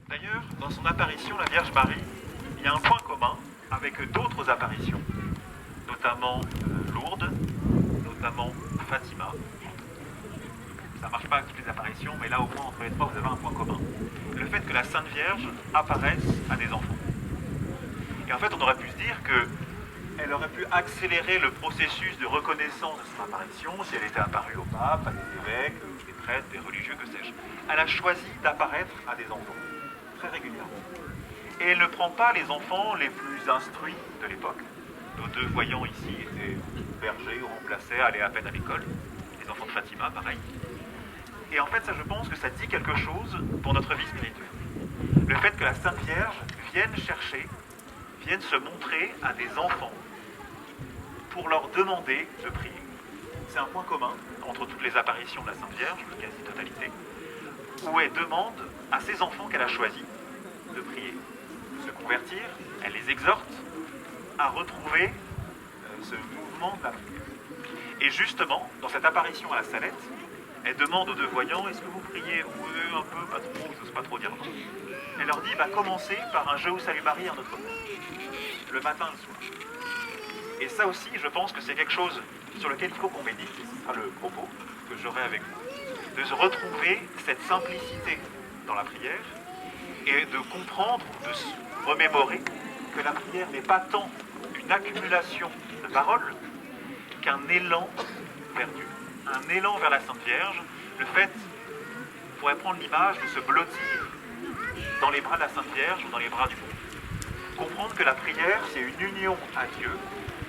D'ailleurs, dans son apparition, la Vierge Marie, il y a un point commun avec d'autres apparitions, notamment Lourdes, notamment Fatima. Ça ne marche pas avec toutes les apparitions, mais là au moins entre les trois, vous avez un point commun. Le fait que la Sainte Vierge apparaisse à des enfants. Et en fait, on aurait pu se dire qu'elle aurait pu accélérer le processus de reconnaissance de son apparition si elle était apparue au pape, à des évêques, des prêtres, des religieux, que sais-je. Elle a choisi d'apparaître à des enfants, très régulièrement. Et elle ne prend pas les enfants les plus instruits de l'époque. Nos deux voyants ici étaient bergers ou remplaçaient, allaient à peine à l'école. Les enfants de Fatima, pareil. Et en fait, ça, je pense que ça dit quelque chose pour notre vie spirituelle. Le fait que la Sainte Vierge vienne chercher, vienne se montrer à des enfants pour leur demander de prier. C'est un point commun entre toutes les apparitions de la Sainte Vierge, la quasi-totalité, où elle demande à ces enfants qu'elle a choisis de prier, de se convertir. Elle les exhorte à retrouver ce mouvement de la prière. Et justement, dans cette apparition à la Salette, elle demande aux deux voyants, est-ce que vous priez? Oui, un peu, pas trop, ils n'osent pas trop dire non. Elle leur dit, commencez par un Je vous salue Marie, un Notre Père, le matin et le soir. Et ça aussi, je pense que c'est quelque chose sur lequel il faut qu'on médite, et ce sera le propos que j'aurai avec vous, de se retrouver cette simplicité dans la prière, et de comprendre, de se remémorer que la prière n'est pas tant une accumulation de paroles qu'un élan vers Dieu, un élan vers la Sainte Vierge. Le fait, on pourrait prendre l'image de se blottir dans les bras de la Sainte Vierge ou dans les bras du monde. Comprendre que la prière, c'est une union à Dieu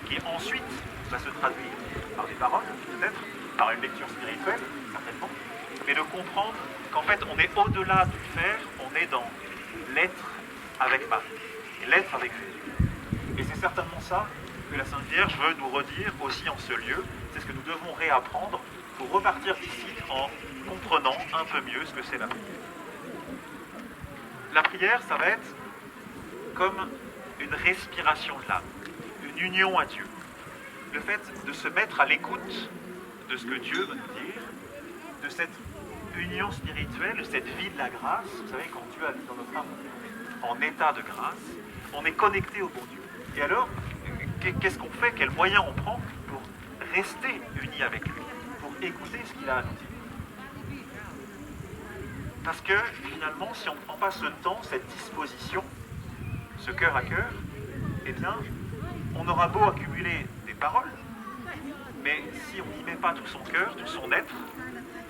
qui ensuite va se traduire par des paroles, peut-être, par une lecture spirituelle, certainement, mais de comprendre qu'en fait, on est au-delà du faire, on est dans l'être avec Marie, et l'être avec Jésus. Et c'est certainement ça que la Sainte Vierge veut nous redire aussi en ce lieu. C'est ce que nous devons réapprendre pour repartir d'ici en comprenant un peu mieux ce que c'est la prière. La prière, ça va être comme une respiration de l'âme, une union à Dieu. Le fait de se mettre à l'écoute de ce que Dieu veut nous dire, de cette union spirituelle, de cette vie de la grâce. Vous savez, quand Dieu habite dans notre âme, on est en état de grâce, on est connecté au bon Dieu. Et alors, qu'est-ce qu'on fait? Quels moyens on prend pour rester unis avec lui, pour écouter ce qu'il a à nous dire? Parce que, finalement, si on ne prend pas ce temps, cette disposition, ce cœur à cœur, eh bien, on aura beau accumuler des paroles, mais si on n'y met pas tout son cœur, tout son être,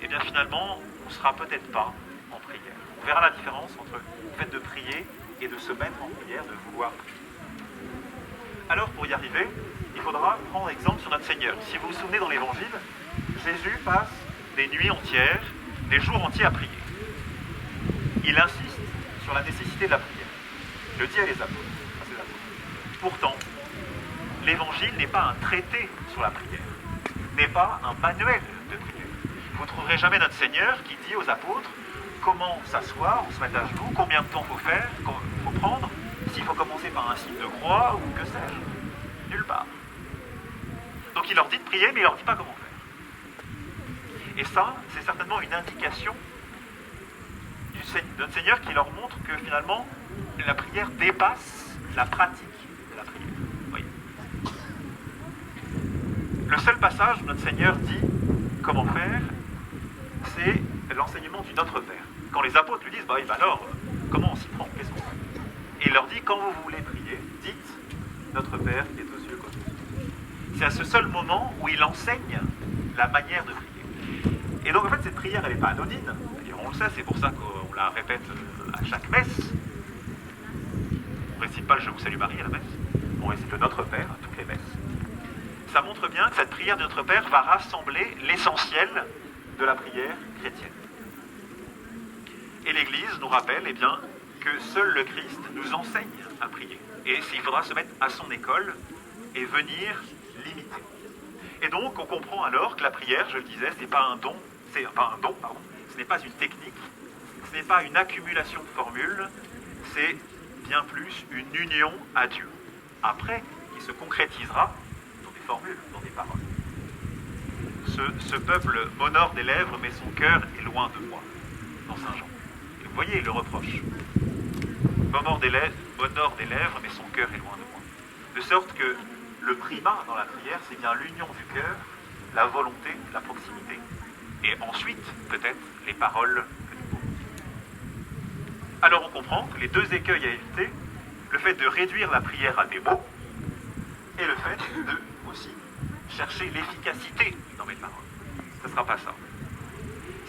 eh bien, finalement, on ne sera peut-être pas en prière. On verra la différence entre le fait de prier et de se mettre en prière, de vouloir prier. Alors, pour y arriver, il faudra prendre exemple sur notre Seigneur. Si vous vous souvenez dans l'Évangile, Jésus passe des nuits entières, des jours entiers à prier. Il insiste sur la nécessité de la prière. Il le dit à ses apôtres. Pourtant, l'Évangile n'est pas un traité sur la prière, n'est pas un manuel de prière. Vous ne trouverez jamais notre Seigneur qui dit aux apôtres comment s'asseoir, on se met à genoux, combien de temps il faut faire, faut prendre, s'il faut commencer par un signe de croix ou que sais-je. Nulle part. Donc il leur dit de prier, mais il ne leur dit pas comment faire. Et ça, c'est certainement une indication de notre Seigneur qui leur montre que finalement, la prière dépasse la pratique de la prière. Oui. Le seul passage où notre Seigneur dit comment faire, c'est l'enseignement du Notre Père. Quand les apôtres lui disent, alors, comment on s'y prend? Qu'est-ce qu'on fait? Et il leur dit, quand vous voulez prier, dites Notre Père qui est aux cieux comme nous. C'est à ce seul moment où il enseigne la manière de prier. Et donc en fait, cette prière, elle n'est pas anodine. On le sait, c'est pour ça qu'on la répète à chaque messe. On ne récite pas le Je vous salue Marie à la messe, on récite le Notre Père à toutes les messes. Ça montre bien que cette prière de Notre Père va rassembler l'essentiel de la prière chrétienne. Et l'Église nous rappelle que seul le Christ nous enseigne à prier. Et il faudra se mettre à son école et venir l'imiter. Et donc, on comprend alors que la prière, je le disais, ce n'est pas un don, ce n'est pas une technique, ce n'est pas une accumulation de formules, c'est bien plus une union à Dieu. Après, qui se concrétisera dans des formules, dans des paroles. Ce peuple m'honore des lèvres, mais son cœur est loin de moi, dans Saint Jean. Et vous voyez le reproche. m'honore des lèvres, mais son cœur est loin de moi. De sorte que le primat dans la prière, c'est bien l'union du cœur, la volonté, la proximité, et ensuite, peut-être, les paroles que nous posons. Alors on comprend que les deux écueils à éviter, le fait de réduire la prière à des mots, et le fait de aussi chercher l'efficacité dans mes paroles. Ce ne sera pas ça.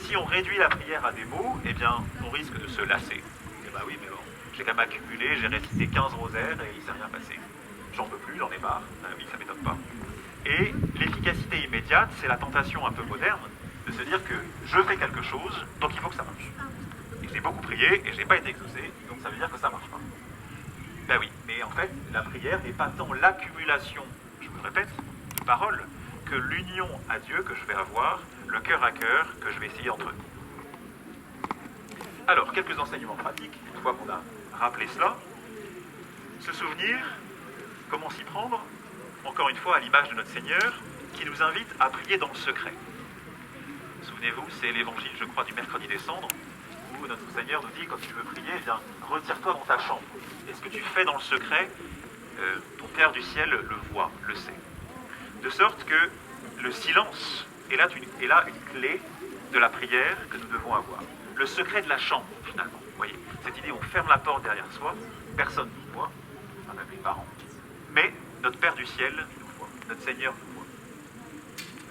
Si on réduit la prière à des mots, eh bien, on risque de se lasser. Eh bien oui, mais bon, j'ai quand même accumulé, j'ai récité 15 rosaires et il ne s'est rien passé. J'en peux plus, j'en ai marre. Oui, ça ne m'étonne pas. Et l'efficacité immédiate, c'est la tentation un peu moderne de se dire que je fais quelque chose, donc il faut que ça marche. Et j'ai beaucoup prié et je n'ai pas été exaucé, donc ça veut dire que ça ne marche pas. Ben oui, mais en fait, la prière n'est pas tant l'accumulation, je vous le répète, de paroles, que l'union à Dieu que je vais avoir, le cœur à cœur que je vais essayer d'entretenir. Alors, quelques enseignements pratiques, une fois qu'on a rappelé cela. Se souvenir, comment s'y prendre, encore une fois à l'image de notre Seigneur, qui nous invite à prier dans le secret. Souvenez-vous, c'est l'évangile, je crois, du mercredi des cendres, où notre Seigneur nous dit, quand tu veux prier, eh bien, retire-toi dans ta chambre. Et ce que tu fais dans le secret, ton Père du ciel le voit, le sait. De sorte que le silence est là une clé de la prière que nous devons avoir. Le secret de la chambre, finalement. Vous voyez, cette idée, on ferme la porte derrière soi, personne ne nous voit, enfin même les parents. Mais notre Père du ciel nous voit, notre Seigneur nous voit.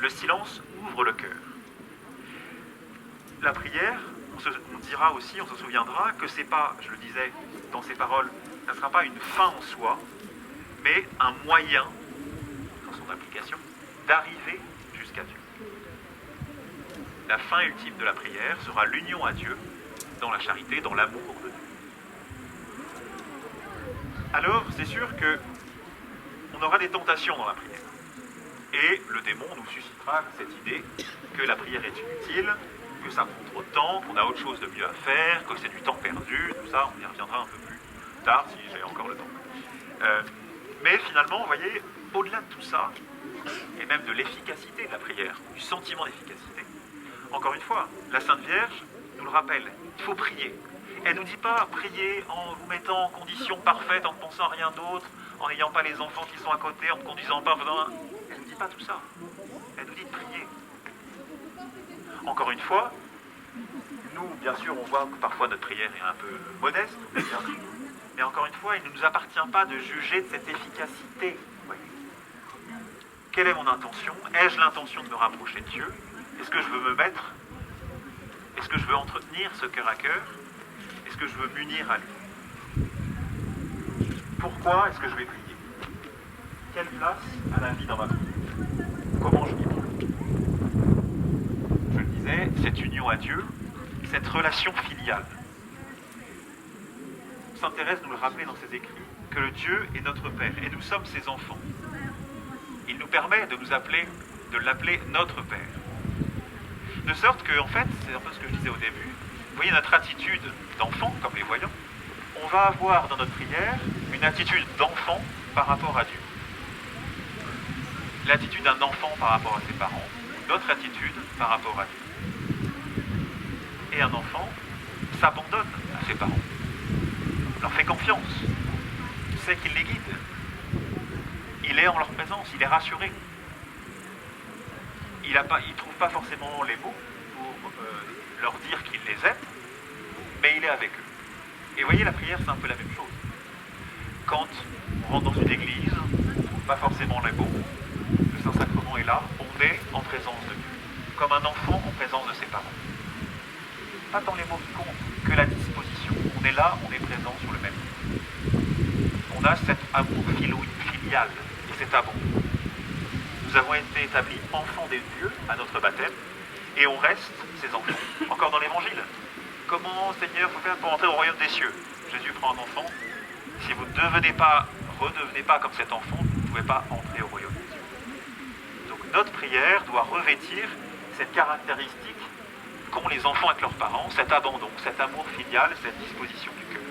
Le silence ouvre le cœur. La prière, on dira aussi, on se souviendra que c'est pas, je le disais dans ces paroles, ça ne sera pas une fin en soi, mais un moyen, dans son application, d'arriver jusqu'à Dieu. La fin ultime de la prière sera l'union à Dieu, dans la charité, dans l'amour de Dieu. Alors, c'est sûr que on aura des tentations dans la prière. Et le démon nous suscitera cette idée que la prière est inutile, que ça prend trop de temps, qu'on a autre chose de mieux à faire, que c'est du temps perdu, tout ça, on y reviendra un peu plus tard si j'ai encore le temps. Mais finalement, vous voyez, au-delà de tout ça, et même de l'efficacité de la prière, du sentiment d'efficacité, encore une fois, la Sainte Vierge nous le rappelle, il faut prier. Elle ne nous dit pas prier en vous mettant en condition parfaite, en ne pensant à rien d'autre, en n'ayant pas les enfants qui sont à côté, en ne conduisant pas. Elle ne nous dit pas tout ça. Elle nous dit de prier. Encore une fois, nous, bien sûr, on voit que parfois notre prière est un peu modeste, mais encore une fois, il ne nous appartient pas de juger de cette efficacité. Voyez. Quelle est mon intention? Ai-je l'intention de me rapprocher de Dieu? Est-ce que je veux me mettre? Est-ce que je veux entretenir ce cœur à cœur? Est-ce que je veux m'unir à lui? Pourquoi est-ce que je vais prier? Quelle place a la vie dans ma prière? Comment je m'y prends? Je le disais, cette union à Dieu, cette relation filiale. Sainte Thérèse nous le rappelait dans ses écrits, que le Dieu est notre Père, et nous sommes ses enfants. Il nous permet de l'appeler notre Père. De sorte que, en fait, c'est un peu ce que je disais au début, vous voyez notre attitude d'enfant, comme les voyants, on va avoir dans notre prière une attitude d'enfant par rapport à Dieu. L'attitude d'un enfant par rapport à ses parents, notre attitude par rapport à Dieu. Et un enfant s'abandonne à ses parents, leur fait confiance, sait qu'il les guide, il est en leur présence, il est rassuré. Il ne trouve pas forcément les mots pour leur dire qu'il les aime, mais il est avec eux. Et vous voyez, la prière, c'est un peu la même chose. Quand on rentre dans une église, on ne trouve pas forcément les mots, le Saint-Sacrement est là, on est en présence de Dieu, comme un enfant en présence de ses parents. Pas tant les mots qui comptent, que la disposition. On est là, on est présent sur le même lieu. On a cet amour filial et cet amour. Nous avons été établis enfants des dieux à notre baptême, et on reste ses enfants. Encore dans l'Évangile. Comment, Seigneur, faut faire pour entrer au royaume des cieux? Jésus prend un enfant. Si vous ne redevenez pas comme cet enfant, vous ne pouvez pas entrer au royaume des cieux. Donc notre prière doit revêtir cette caractéristique qu'ont les enfants avec leurs parents, cet abandon, cet amour filial, cette disposition du cœur.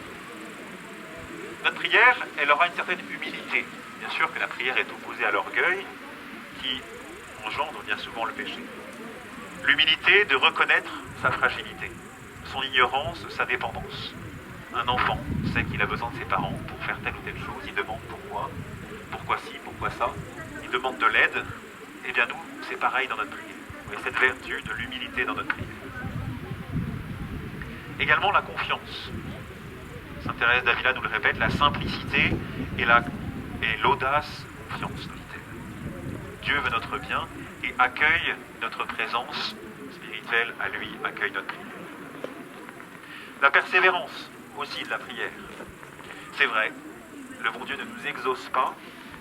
Notre prière, elle aura une certaine humilité. Bien sûr que la prière est opposée à l'orgueil, qui engendre bien souvent le péché. L'humilité de reconnaître sa fragilité, son ignorance, sa dépendance. Un enfant sait qu'il a besoin de ses parents pour faire telle ou telle chose, il demande pourquoi, pourquoi ci, pourquoi ça, il demande de l'aide. Eh bien nous, c'est pareil dans notre prière. Vous voyez, cette vertu de l'humilité dans notre prière. Également la confiance. Sainte Thérèse d'Avila nous le répète, la simplicité et l'audace confiance, dit-elle. Dieu veut notre bien et accueille notre présence spirituelle à lui, accueille notre prière. La persévérance aussi de la prière. C'est vrai, le bon Dieu ne nous exauce pas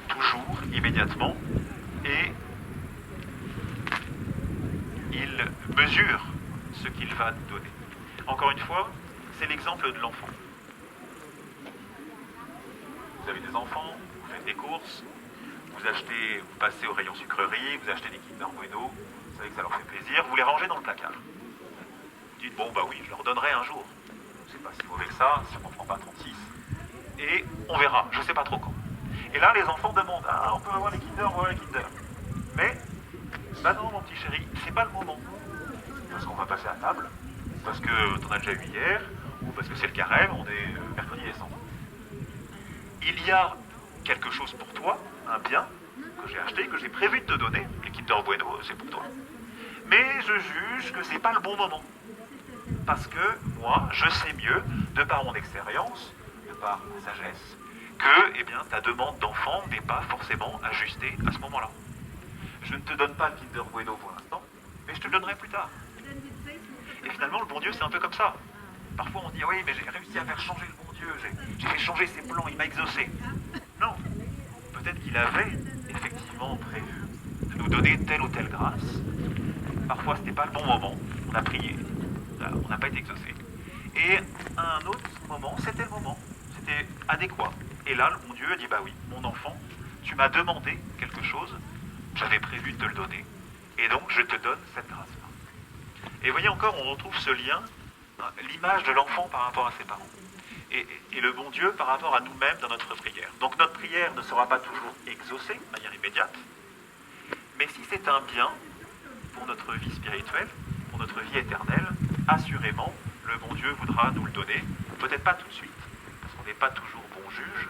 toujours, immédiatement, et il mesure ce qu'il va nous donner. Encore une fois, c'est l'exemple de l'enfant. Vous avez des enfants, vous faites des courses, vous passez au rayon sucrerie, vous achetez des Kinder Bueno, vous savez que ça leur fait plaisir, vous les rangez dans le placard. Vous dites, bon bah oui, je leur donnerai un jour. C'est pas si mauvais que ça, si on n'en prend pas 36. Et on verra, je sais pas trop quand. Et là, les enfants demandent, ah, on peut avoir les Kinder, voilà les Kinder. Mais, bah non, mon petit chéri, c'est pas le moment. Parce qu'on va passer à table, parce que t'en as déjà eu hier, ou parce que c'est le carême, on est mercredi décembre. Il y a quelque chose pour toi, un bien que j'ai acheté, que j'ai prévu de te donner, les Kinder Bueno, c'est pour toi. Mais je juge que c'est pas le bon moment. Parce que moi, je sais mieux, de par mon expérience, de par ma sagesse, que ta demande d'enfant n'est pas forcément ajustée à ce moment-là. Je ne te donne pas le Kinder Bueno pour l'instant, mais je te le donnerai plus tard. Et finalement, le bon Dieu, c'est un peu comme ça. Parfois, on dit, oui, mais j'ai réussi à faire changer le bon Dieu, j'ai fait changer ses plans, il m'a exaucé. Non, peut-être qu'il avait effectivement prévu de nous donner telle ou telle grâce. Parfois, ce n'était pas le bon moment, on a prié, on n'a pas été exaucé. Et à un autre moment, c'était le moment, c'était adéquat. Et là, le bon Dieu a dit, bah oui, mon enfant, tu m'as demandé quelque chose, j'avais prévu de te le donner, et donc je te donne cette grâce-là. Et vous voyez encore, on retrouve ce lien, l'image de l'enfant par rapport à ses parents, et le bon Dieu par rapport à nous-mêmes dans notre prière. Donc notre prière ne sera pas toujours exaucée de manière immédiate, mais si c'est un bien pour notre vie spirituelle, pour notre vie éternelle, assurément, le bon Dieu voudra nous le donner, peut-être pas tout de suite, parce qu'on n'est pas toujours bon juge,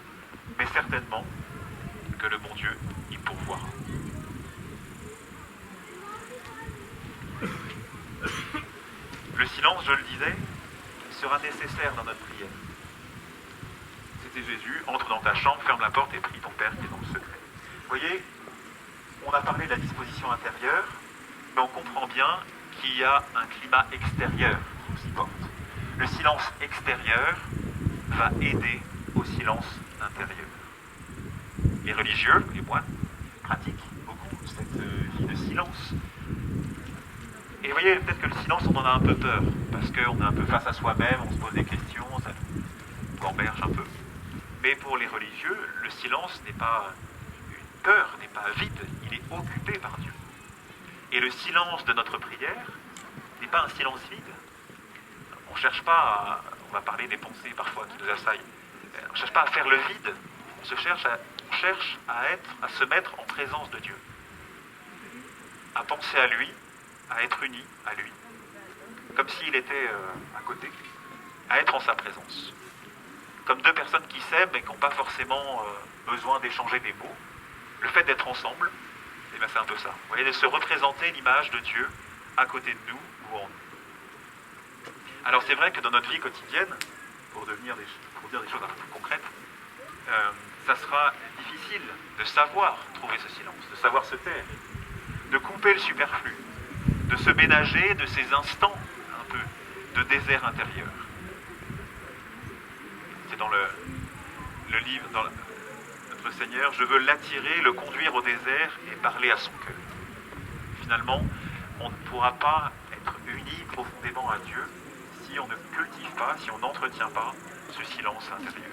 mais certainement que le bon Dieu y pourvoira. Le silence, je le disais, sera nécessaire dans notre prière. C'était Jésus, entre dans ta chambre, ferme la porte et prie ton Père qui est dans le secret. Vous voyez, on a parlé de la disposition intérieure, mais on comprend bien qu'il y a un climat extérieur qui nous y porte. Le silence extérieur va aider au silence intérieur. Les religieux, les moines, pratiquent beaucoup cette vie de silence. Et vous voyez, peut-être que le silence, on en a un peu peur, parce qu'on est un peu face à soi-même, on se pose des questions, ça nous gamberge un peu. Mais pour les religieux, le silence n'est pas une peur, n'est pas vide, il est occupé par Dieu. Et le silence de notre prière n'est pas un silence vide. On ne cherche pas à, on va parler des pensées parfois qui nous assaillent, on ne cherche pas à faire le vide, on cherche à se mettre en présence de Dieu, à penser à lui, à être unis à lui, comme s'il était à côté, à être en sa présence. Comme deux personnes qui s'aiment et qui n'ont pas forcément besoin d'échanger des mots, le fait d'être ensemble, c'est un peu ça. Vous voyez, de se représenter l'image de Dieu à côté de nous ou en nous. Alors c'est vrai que dans notre vie quotidienne, pour dire des choses un peu plus concrètes, ça sera difficile de savoir trouver ce silence, de savoir se taire, de couper le superflu, de se ménager de ces instants un peu de désert intérieur. C'est dans le livre, dans notre Seigneur, je veux l'attirer, le conduire au désert et parler à son cœur. Finalement, on ne pourra pas être unis profondément à Dieu si on ne cultive pas, si on n'entretient pas ce silence intérieur.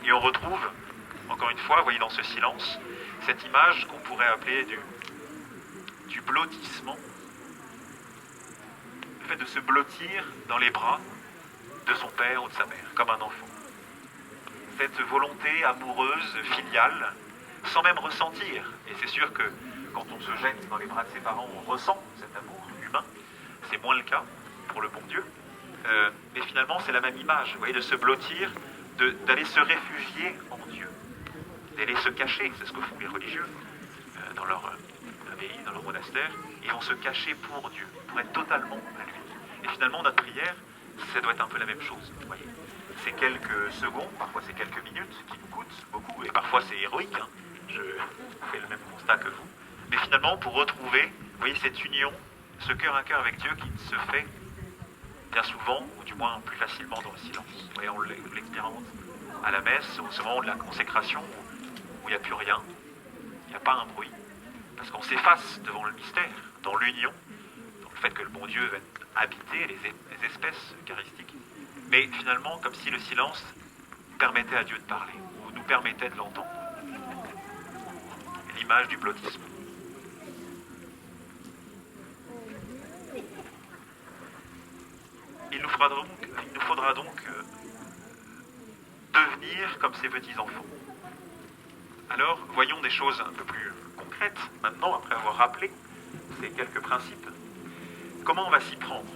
Et on retrouve, encore une fois, vous voyez dans ce silence, cette image qu'on pourrait appeler du blottissement, le fait de se blottir dans les bras de son père ou de sa mère, comme un enfant. Cette volonté amoureuse, filiale, sans même ressentir. Et c'est sûr que quand on se jette dans les bras de ses parents, on ressent cet amour humain. C'est moins le cas pour le bon Dieu. Mais finalement, c'est la même image, vous voyez, de se blottir, d'aller se réfugier en Dieu, d'aller se cacher, c'est ce que font les religieux dans leur abbaye, dans leur monastère. Ils vont se cacher pour Dieu, pour être totalement à lui. Et finalement, notre prière, ça doit être un peu la même chose, vous voyez. C'est quelques secondes, parfois c'est quelques minutes, qui nous coûtent beaucoup, et parfois c'est héroïque, hein. Je fais le même constat que vous. Mais finalement, pour retrouver, vous voyez, cette union, ce cœur à cœur avec Dieu qui se fait bien souvent, ou du moins plus facilement dans le silence. Vous voyez, on l'expérimente à la messe, au moment de la consécration, où il n'y a plus rien, il n'y a pas un bruit, parce qu'on s'efface devant le mystère, dans l'union, dans le fait que le bon Dieu va habiter les espèces eucharistiques. Mais finalement, comme si le silence permettait à Dieu de parler, ou nous permettait de l'entendre. L'image du blottisme. Il nous faudra donc devenir comme ces petits-enfants. Alors, voyons des choses un peu plus concrètes, maintenant, après avoir rappelé ces quelques principes. Comment on va s'y prendre?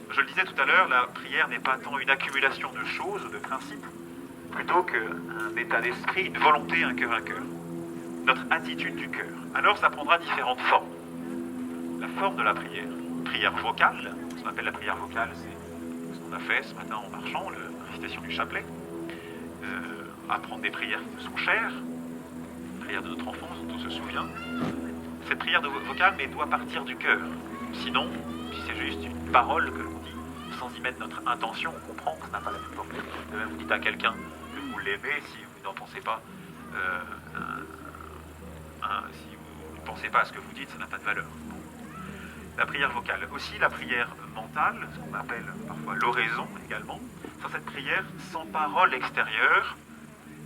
Je le disais tout à l'heure, la prière n'est pas tant une accumulation de choses ou de principes, plutôt qu'un état d'esprit, une volonté, un cœur à cœur. Notre attitude du cœur. Alors ça prendra différentes formes. La forme de la prière. Prière vocale, ce qu'on appelle la prière vocale, c'est ce qu'on a fait ce matin en marchant, la récitation du chapelet. Apprendre des prières qui nous sont chères, prière de notre enfance dont on se souvient. Cette prière vocale, mais doit partir du cœur. Sinon, si c'est juste une parole que l'on dit, sans y mettre notre intention, on comprend que ça n'a pas la même portée. De même, vous dites à quelqu'un que vous l'aimez, si vous n'en pensez pas, si vous ne pensez pas à ce que vous dites, ça n'a pas de valeur. La prière vocale. Aussi la prière mentale, ce qu'on appelle parfois l'oraison également. C'est cette prière sans parole extérieure,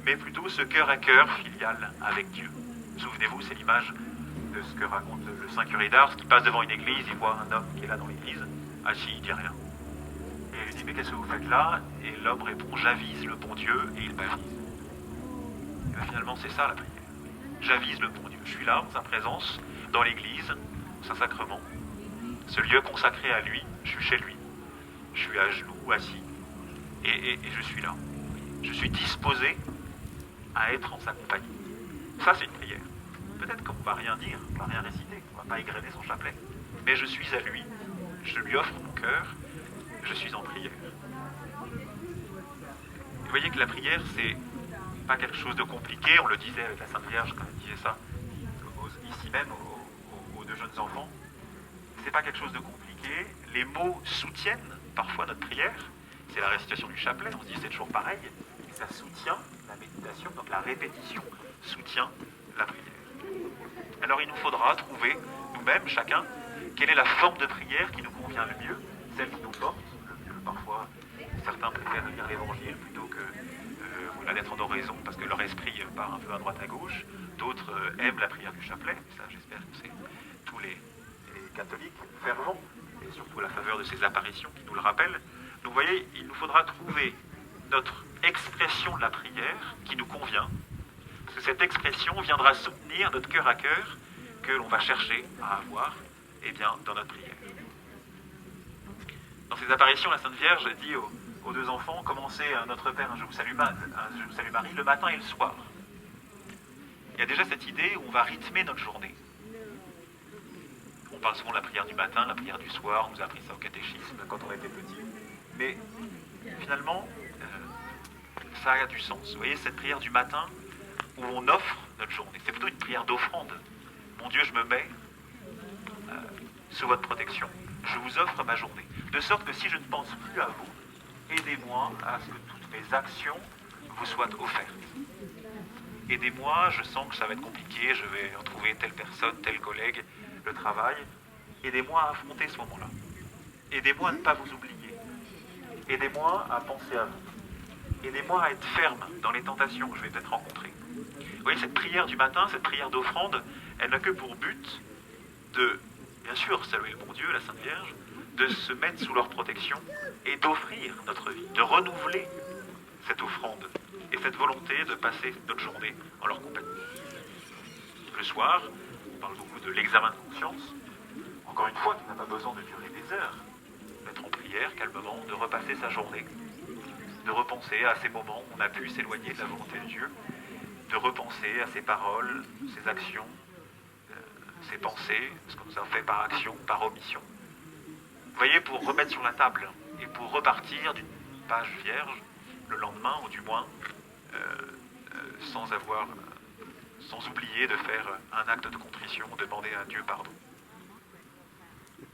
mais plutôt ce cœur à cœur filial avec Dieu. Souvenez-vous, c'est l'image de ce que raconte le Saint curé d'Ars qui passe devant une église, il voit un homme qui est là dans l'église, assis, il ne dit rien. Et il lui dit, mais qu'est-ce que vous faites là? Et l'homme répond, j'avise le bon Dieu, et il m'avise. Et bien, finalement, c'est ça la prière. J'avise le bon Dieu. Je suis là, en sa présence, dans l'église, Saint-Sacrement. Ce lieu consacré à lui, je suis chez lui. Je suis à genoux, assis, et je suis là. Je suis disposé à être en sa compagnie. Ça, c'est une prière. Peut-être qu'on ne va rien dire, on ne va rien réciter, on ne va pas égrener son chapelet. Mais je suis à lui, je lui offre mon cœur, je suis en prière. Vous voyez que la prière, c'est pas quelque chose de compliqué, on le disait avec la Sainte Vierge quand elle disait ça, ici même aux deux jeunes enfants. C'est pas quelque chose de compliqué, les mots soutiennent parfois notre prière, c'est la récitation du chapelet, on se dit c'est toujours pareil, et ça soutient la méditation, donc la répétition soutient la prière. Alors il nous faudra trouver, nous-mêmes, chacun, quelle est la forme de prière qui nous convient le mieux, celle qui nous porte le mieux. Parfois, certains préfèrent lire l'évangile plutôt que la lettre en oraison, parce que leur esprit part un peu à droite à gauche. D'autres aiment la prière du chapelet, ça j'espère que c'est tous les catholiques fervents, et surtout à la faveur de ces apparitions qui nous le rappellent. Donc vous voyez, il nous faudra trouver notre expression de la prière qui nous convient, parce que cette expression viendra soutenir notre cœur à cœur que l'on va chercher à avoir dans notre prière. Dans ces apparitions, la Sainte Vierge dit aux deux enfants, commencez Notre Père, Je vous salue Marie, le matin et le soir. Il y a déjà cette idée où on va rythmer notre journée. On parle souvent de la prière du matin, la prière du soir, on nous a appris ça au catéchisme quand on était petit. Mais finalement, ça a du sens. Vous voyez, cette prière du matin où on offre notre journée, c'est plutôt une prière d'offrande. Mon Dieu, je me mets sous votre protection. Je vous offre ma journée. De sorte que si je ne pense plus à vous, aidez-moi à ce que toutes mes actions vous soient offertes. Aidez-moi, je sens que ça va être compliqué, je vais retrouver telle personne, tel collègue, le travail. Aidez-moi à affronter ce moment-là. Aidez-moi à ne pas vous oublier. Aidez-moi à penser à vous. Aidez-moi à être ferme dans les tentations que je vais peut-être rencontrer. Vous voyez, cette prière du matin, cette prière d'offrande, elle n'a que pour but de, bien sûr, saluer le bon Dieu, la Sainte Vierge, de se mettre sous leur protection et d'offrir notre vie, de renouveler cette offrande et cette volonté de passer notre journée en leur compagnie. Le soir, on parle beaucoup de l'examen de conscience, encore une fois, qui n'a pas besoin de durer des heures. d'être en prière calmement, de repasser sa journée, de repenser à ces moments où on a pu s'éloigner de la volonté de Dieu, de repenser à ses paroles, ses actions, ses pensées, ce qu'on nous a fait par action, par omission. Vous voyez, pour remettre sur la table et pour repartir d'une page vierge le lendemain, ou du moins sans oublier de faire un acte de contrition, demander à Dieu pardon.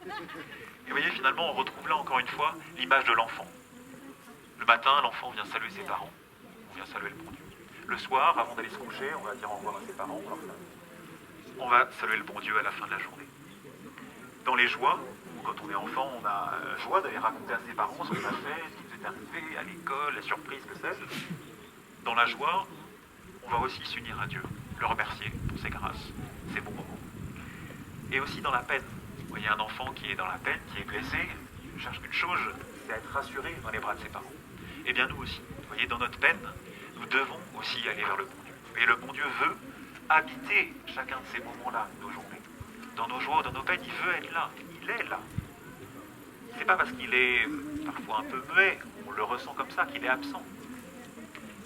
Et vous voyez, finalement, on retrouve là encore une fois l'image de l'enfant. Le matin, l'enfant vient saluer ses parents, on vient saluer le bon Dieu. Le soir, avant d'aller se coucher, on va dire au revoir à ses parents, on va saluer le bon Dieu à la fin de la journée. Dans les joies, quand on est enfant, on a joie d'aller raconter à ses parents ce qu'on a fait, ce qui nous est arrivé à l'école, les surprises que c'est. Dans la joie, on va aussi s'unir à Dieu, le remercier pour ses grâces, ses bons moments. Et aussi dans la peine. Vous voyez un enfant qui est dans la peine, qui est blessé, il cherche qu'une chose, c'est être rassuré dans les bras de ses parents. Et bien nous aussi, vous voyez, dans notre peine, nous devons aussi aller vers le bon Dieu. Et le bon Dieu veut habiter chacun de ces moments-là, nos journées. Dans nos joies, dans nos peines, il veut être là. Il est là. C'est pas parce qu'il est parfois un peu muet, on le ressent comme ça, qu'il est absent.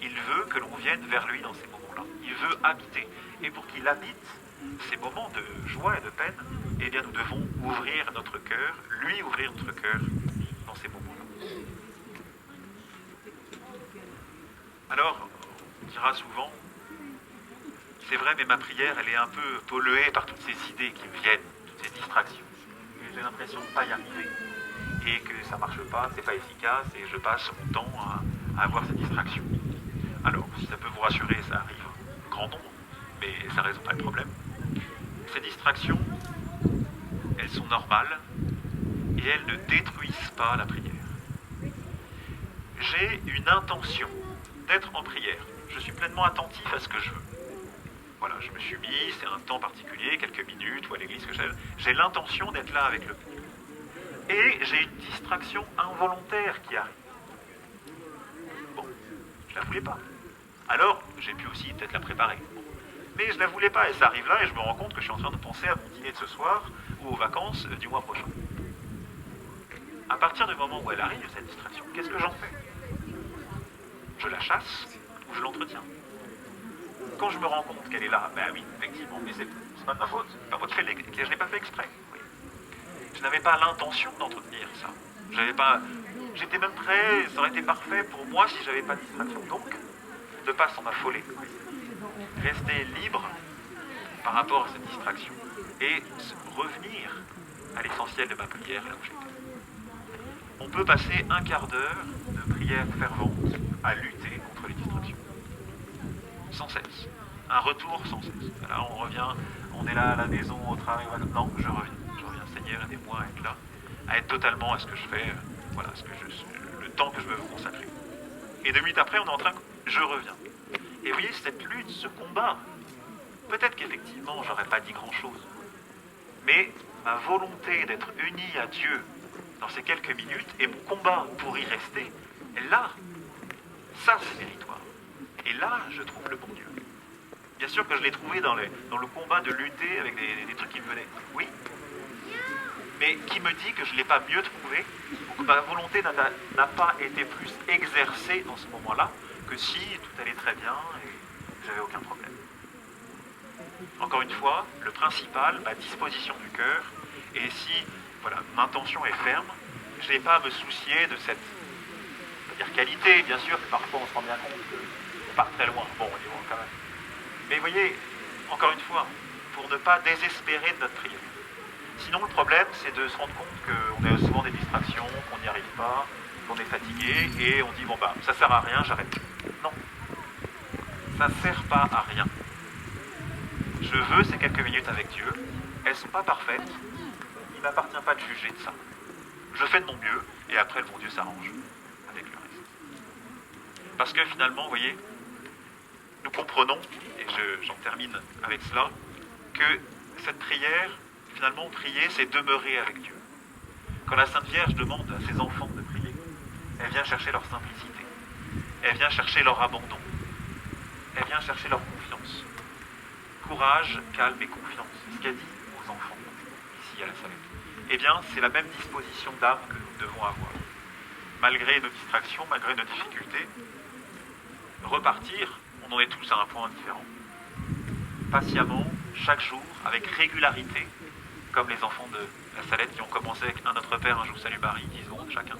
Il veut que l'on vienne vers lui dans ces moments-là. Il veut habiter. Et pour qu'il habite ces moments de joie et de peine, eh bien nous devons ouvrir notre cœur, lui ouvrir notre cœur dans ces moments-là. Alors, on dira souvent, c'est vrai, mais ma prière, elle est un peu polluée par toutes ces idées qui me viennent, toutes ces distractions. Et j'ai l'impression de ne pas y arriver. Et que ça ne marche pas, que c'est pas efficace, et je passe mon temps à avoir ces distractions. Alors, si ça peut vous rassurer, ça arrive grand nombre, mais ça ne résout pas le problème. Ces distractions, elles sont normales, et elles ne détruisent pas la prière. J'ai une intention d'être en prière. Je suis pleinement attentif à ce que je veux. Voilà, je me suis mis, c'est un temps particulier, quelques minutes, ou à l'église que j'aime. J'ai l'intention d'être là avec le Dieu. Et j'ai une distraction involontaire qui arrive. Bon, je la voulais pas. Alors, j'ai pu aussi peut-être la préparer. Bon. Mais je la voulais pas, et ça arrive là, et je me rends compte que je suis en train de penser à mon dîner de ce soir, ou aux vacances du mois prochain. À partir du moment où elle arrive, cette distraction, qu'est-ce que j'en fais? Je la chasse, ou je l'entretiens? Quand je me rends compte qu'elle est là, ben oui, effectivement, mais c'est pas de ma faute, c'est pas votre fait, je l'ai pas fait exprès. Oui. Je n'avais pas l'intention d'entretenir ça. J'étais même prêt, ça aurait été parfait pour moi si j'avais pas de distraction. Donc, ne pas s'en affoler. Rester libre par rapport à cette distraction et revenir à l'essentiel de ma prière, là où j'étais. On peut passer un quart d'heure de prière fervente à lutter contre les distractions. Sans cesse. Un retour sans cesse. Là, on revient, on est là à la maison, au travail. Non, je reviens. Seigneur, aidez-moi à être là, à être totalement à ce que je fais, voilà, le temps que je veux vous consacrer. Et 2 minutes après, on est en train, je reviens. Et vous voyez, cette lutte, ce combat, peut-être qu'effectivement, j'aurais pas dit grand-chose, mais ma volonté d'être uni à Dieu dans ces quelques minutes et mon combat pour y rester, là, ça c'est méritoire. Et là, je trouve le bon Dieu. Bien sûr que je l'ai trouvé dans le combat de lutter avec des trucs qui me venaient. Oui. Mais qui me dit que je ne l'ai pas mieux trouvé, ou que ma volonté n'a pas été plus exercée dans ce moment-là, que si tout allait très bien et j'avais aucun problème. Encore une fois, le principal, ma disposition du cœur, et si voilà, mon intention est ferme, je n'ai pas à me soucier de cette qualité, bien sûr, que parfois on se rend bien compte qu'on part très loin. Bon, on y va quand même. Mais vous voyez, encore une fois, pour ne pas désespérer de notre prière. Sinon, le problème, c'est de se rendre compte qu'on a souvent des distractions, qu'on n'y arrive pas, qu'on est fatigué, et on dit, bon bah, ça sert à rien, j'arrête. Non. Ça ne sert pas à rien. Je veux ces quelques minutes avec Dieu. Elles ne sont pas parfaites. Il ne m'appartient pas de juger de ça. Je fais de mon mieux, et après, le bon Dieu s'arrange avec le reste. Parce que finalement, vous voyez, nous comprenons, et j'en termine avec cela, que cette prière, finalement, prier, c'est demeurer avec Dieu. Quand la Sainte Vierge demande à ses enfants de prier, elle vient chercher leur simplicité. Elle vient chercher leur abandon. Elle vient chercher leur confiance. Courage, calme et confiance. C'est ce qu'elle dit aux enfants, ici à la Salette. Eh bien, c'est la même disposition d'âme que nous devons avoir. Malgré nos distractions, malgré nos difficultés, repartir, on en est tous à un point différent. Patiemment, chaque jour, avec régularité, comme les enfants de la Salette qui ont commencé avec un Notre Père, un jour Salut Marie, 10 secondes chacun.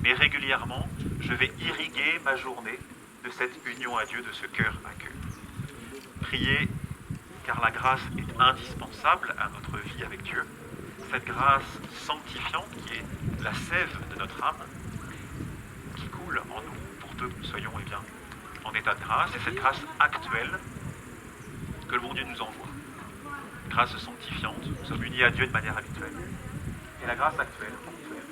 Mais régulièrement, je vais irriguer ma journée de cette union à Dieu, de ce cœur à cœur. Prier, car la grâce est indispensable à notre vie avec Dieu. Cette grâce sanctifiante qui est la sève de notre âme, qui coule en nous pour peu que nous soyons en état de grâce, et cette grâce actuelle que le bon Dieu nous envoie. Grâce sanctifiante, nous sommes unis à Dieu de manière habituelle. Et la grâce actuelle, ponctuelle,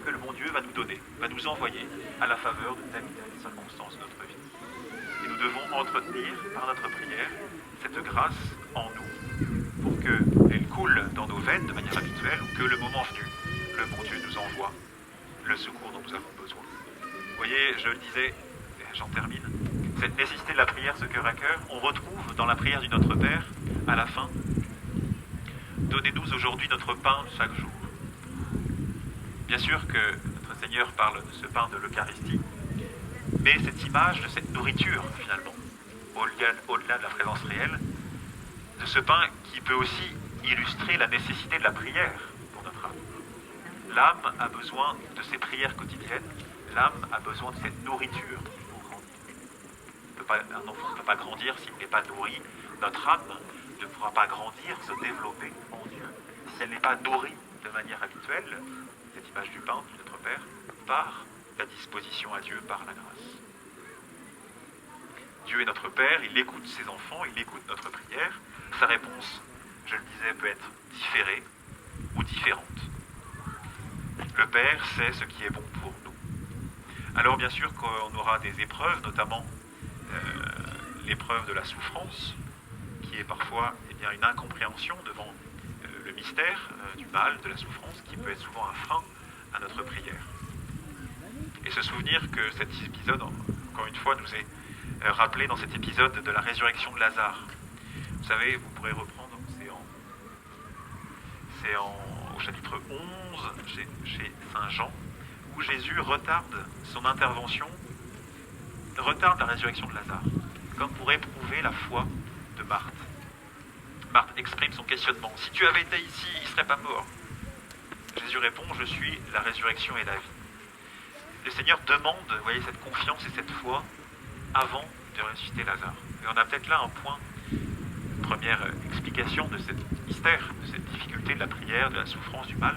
que le bon Dieu va nous donner, va nous envoyer à la faveur de telle ou telle circonstance de notre vie. Et nous devons entretenir par notre prière cette grâce en nous pour qu'elle coule dans nos veines de manière habituelle ou que le moment venu, le bon Dieu nous envoie le secours dont nous avons besoin. Vous voyez, je le disais, et j'en termine, cette nécessité de la prière, ce cœur à cœur, on retrouve dans la prière du Notre Père, à la fin, donnez-nous aujourd'hui notre pain de chaque jour. Bien sûr que notre Seigneur parle de ce pain de l'Eucharistie, mais cette image de cette nourriture, finalement, au-delà de la présence réelle, de ce pain qui peut aussi illustrer la nécessité de la prière pour notre âme. L'âme a besoin de ces prières quotidiennes, l'âme a besoin de cette nourriture pour grandir. Un enfant ne peut pas grandir s'il n'est pas nourri. Notre âme ne pourra pas grandir, se développer en Dieu, si elle n'est pas nourrie de manière habituelle, cette image du pain de notre Père, par la disposition à Dieu, par la grâce. Dieu est notre Père, il écoute ses enfants, il écoute notre prière. Sa réponse, je le disais, peut être différée ou différente. Le Père sait ce qui est bon pour nous. Alors bien sûr qu'on aura des épreuves, notamment l'épreuve de la souffrance, qui est parfois une incompréhension devant le mystère du mal, de la souffrance, qui peut être souvent un frein à notre prière. Et se souvenir que cet épisode, encore une fois, nous est rappelé dans cet épisode de la résurrection de Lazare. Vous savez, vous pourrez reprendre, c'est au chapitre 11 chez Saint Jean, où Jésus retarde son intervention, retarde la résurrection de Lazare, comme pour éprouver la foi de Marthe. Marthe exprime son questionnement. Si tu avais été ici, il ne serait pas mort. Jésus répond, je suis la résurrection et la vie. Le Seigneur demande, vous voyez, cette confiance et cette foi avant de ressusciter Lazare. Et on a peut-être là un point, une première explication de ce mystère, de cette difficulté de la prière, de la souffrance, du mal.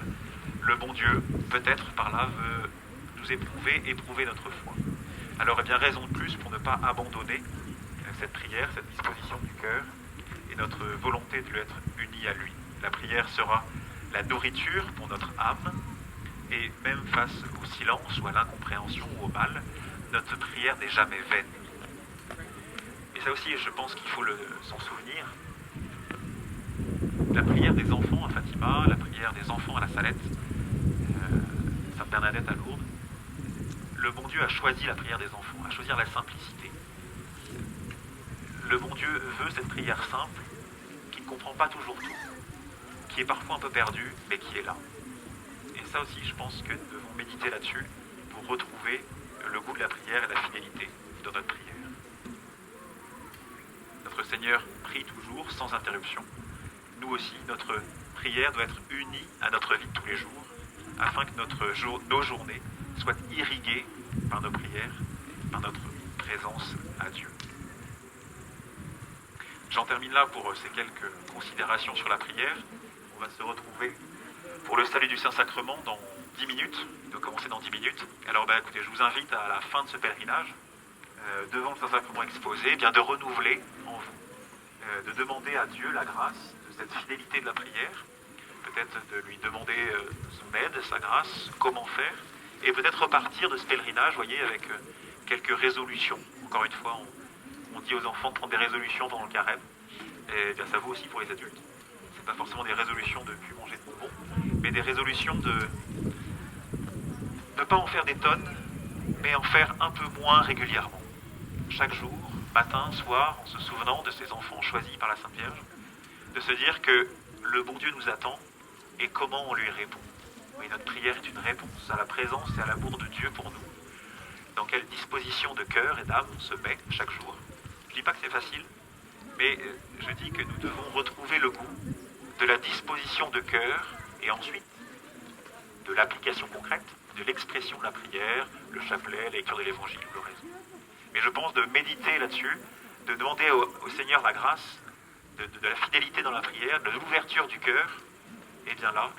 Le bon Dieu, peut-être par là, veut nous éprouver notre foi. Alors, raison de plus pour ne pas abandonner cette prière, cette disposition du cœur et notre volonté de lui être unis à lui. La prière sera la nourriture pour notre âme, et même face au silence ou à l'incompréhension ou au mal, notre prière n'est jamais vaine. Et ça aussi, je pense qu'il faut s'en souvenir. La prière des enfants à Fatima, la prière des enfants à la Salette, Sainte Bernadette à Lourdes, le bon Dieu a choisi la prière des enfants, a choisi la simplicité. Le bon Dieu veut cette prière simple, qui ne comprend pas toujours tout, qui est parfois un peu perdue, mais qui est là. Et ça aussi, je pense que nous devons méditer là-dessus pour retrouver le goût de la prière et la fidélité dans notre prière. Notre Seigneur prie toujours, sans interruption. Nous aussi, notre prière doit être unie à notre vie de tous les jours, afin que nos journées soient irriguées par nos prières, par notre présence à Dieu. J'en termine là pour ces quelques considérations sur la prière. On va se retrouver pour le salut du Saint-Sacrement dans 10 minutes. Il doit commencer dans 10 minutes. Alors écoutez, je vous invite à la fin de ce pèlerinage, devant le Saint-Sacrement exposé, de renouveler en vous, de demander à Dieu la grâce de cette fidélité de la prière, peut-être de lui demander son aide, sa grâce, comment faire, et peut-être repartir de ce pèlerinage, voyez, avec quelques résolutions. Encore une fois, on dit aux enfants de prendre des résolutions pendant le carême, et bien ça vaut aussi pour les adultes. C'est pas forcément des résolutions de ne plus manger de bonbons, mais des résolutions de ne pas en faire des tonnes, mais en faire un peu moins régulièrement. Chaque jour, matin, soir, en se souvenant de ces enfants choisis par la Sainte Vierge, de se dire que le bon Dieu nous attend et comment on lui répond. Oui, notre prière est une réponse à la présence et à l'amour de Dieu pour nous. Dans quelle disposition de cœur et d'âme on se met chaque jour. Je ne dis pas que c'est facile, mais je dis que nous devons retrouver le goût de la disposition de cœur et ensuite de l'application concrète, de l'expression de la prière, le chapelet, la lecture de l'évangile ou l'oraison. Mais je pense de méditer là-dessus, de demander au Seigneur la grâce de la fidélité dans la prière, de l'ouverture du cœur. Et bien là,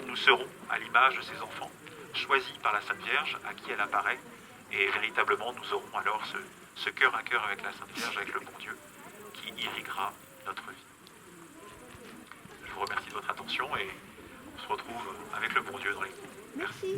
nous serons à l'image de ces enfants, choisis par la Sainte Vierge, à qui elle apparaît, et véritablement nous aurons alors ce cœur à cœur avec la Sainte Vierge, avec le bon Dieu, qui irriguera notre vie. Je vous remercie de votre attention et on se retrouve avec le bon Dieu dans les... Merci.